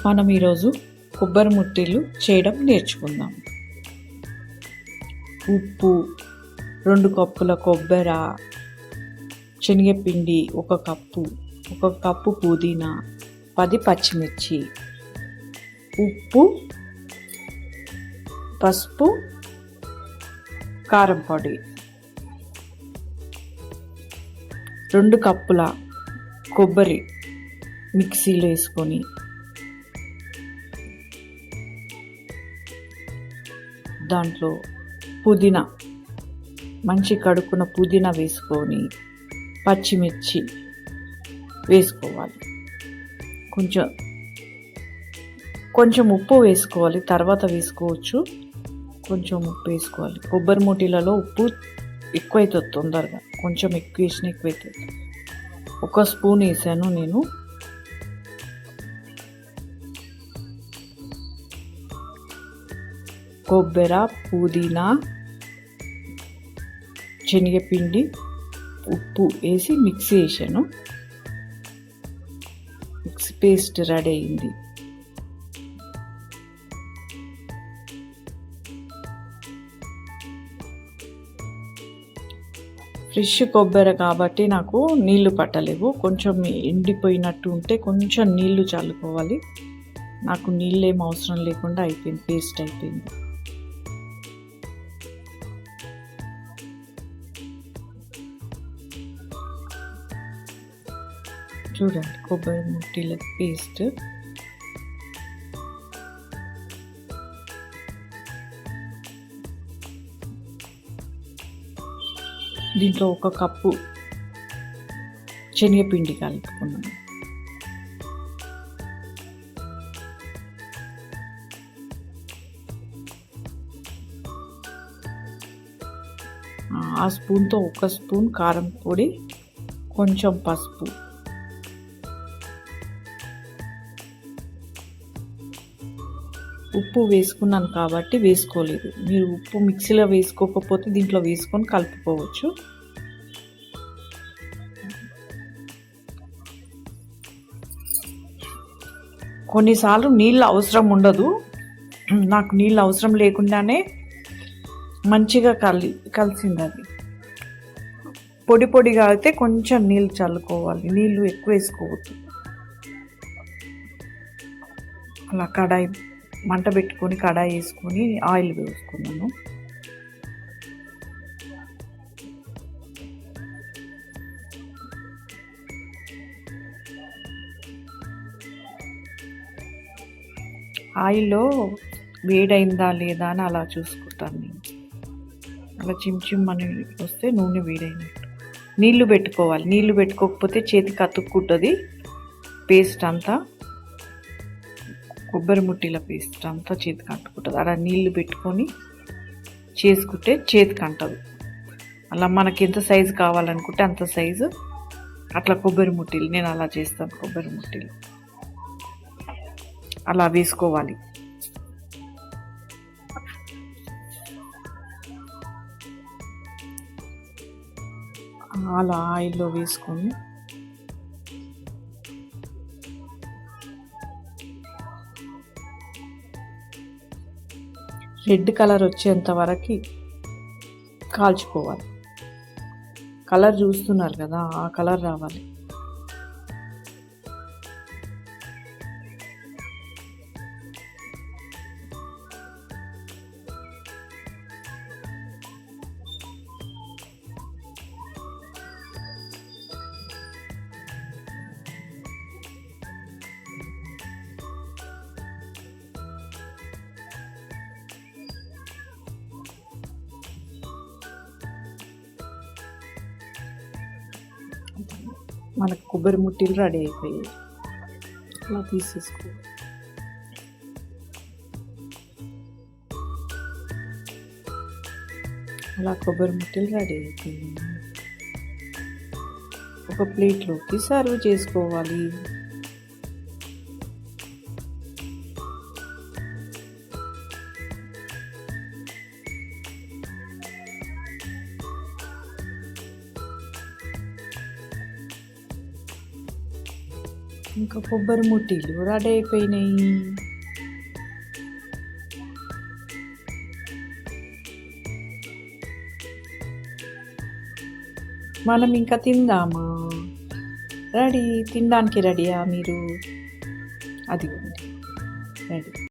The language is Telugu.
మనం ఈరోజు కొబ్బరి ముట్టిలు చేయడం నేర్చుకుందాం. ఉప్పు, 2 కప్పుల కొబ్బరి, శనగపిండి 1 కప్పు, 1 కప్పు పుదీనా, 10 పచ్చిమిర్చి, ఉప్పు, పసుపు, కారం పొడి, 2 కప్పుల కొబ్బరి మిక్సీలో వేసుకొని దాంట్లో పుదీనా మంచి కడుక్కున్న పుదీనా వేసుకొని పచ్చిమిర్చి వేసుకోవాలి. కొంచెం ఉప్పు వేసుకోవాలి, తర్వాత వేసుకోవచ్చు. కొంచెం ఉప్పు వేసుకోవాలి. కొబ్బరి ముట్టిలలో ఉప్పు ఎక్కువైతుంది తొందరగా, కొంచెం ఎక్కువ వేసినా ఎక్కువైతుంది. 1 స్పూన్ వేసాను నేను. కొబ్బరి, పుదీనా, శనగపిండి, ఉప్పు వేసి మిక్సీ వేసాను. మిక్సీ పేస్ట్ రెడీ అయింది. ఫ్రెష్ కొబ్బరి కాబట్టి నాకు నీళ్లు పట్టలేవు. కొంచెం ఎండిపోయినట్టు ఉంటే కొంచెం నీళ్లు చల్లుకోవాలి. నాకు నీళ్ళు ఏం అవసరం లేకుండా అయిపోయింది, పేస్ట్ అయిపోయింది. చూడండి, కొబ్బరి ముట్టిల పేస్ట్. దీంట్లో 1 కప్పు శనగపిండి కలుపుకున్నాను. ఆ స్పూన్తో 1 స్పూన్ కారం పొడి, కొంచెం పసుపు, ఉప్పు వేసుకున్నాను కాబట్టి వేసుకోలేదు. మీరు ఉప్పు మిక్సీలో వేసుకోకపోతే దీంట్లో వేసుకొని కలుపుకోవచ్చు. కొన్నిసార్లు నీళ్ళు అవసరం ఉండదు. నాకు నీళ్ళు అవసరం లేకుండానే మంచిగా కలిసింది. అది పొడిగా అయితే కొంచెం నీళ్ళు చల్లుకోవాలి, నీళ్ళు ఎక్కువ వేసుకోవద్దు. అలా కడాయి మంట పెట్టుకొని కడాయి వేసుకొని ఆయిల్ వేసుకున్నాను. ఆయిల్లో వేడైందా లేదా అని అలా చూసుకుంటాను నేను. అలా చిమ్ అని వస్తే నూనె వేడైనట్టు. నీళ్లు పెట్టుకోవాలి. నీళ్లు పెట్టుకోకపోతే చేతికి అతుక్కుంటుంది పేస్ట్ అంతా. కొబ్బరి ముట్టిల పేస్ట్ అంతా చేతికి అంటుకుంటుంది. అలా నీళ్లు పెట్టుకొని చేసుకుంటే చేతికి అంటదు. అలా మనకి ఎంత సైజు కావాలనుకుంటే అంత సైజు అట్లా కొబ్బరి ముట్టిలు నేను అలా చేస్తాను. కొబ్బరి ముట్టిలు అలా వేసుకోవాలి. అలా ఆయిల్లో వేసుకొని రెడ్ కలర్ వచ్చేంత వరకు కాల్చుకోవాలి. కలర్ చూస్తున్నారు కదా, ఆ కలర్ రావాలి. మనకు కొబ్బరి ముట్టిలు రెడీ అయిపోయాయి. అలా తీసేసుకో. అలా కొబ్బరి ముట్టిలు రెడీ అయిపోయాయి. ఒక ప్లేట్లోకి సర్వ్ చేసుకోవాలి. ఇంకా కొబ్బరి ముట్టీలు రెడీ అయిపోయినాయి. మనం ఇంకా తిందామా? రెడీ, తినడానికి రెడీయా మీరు? అదిగోండి రెడీ.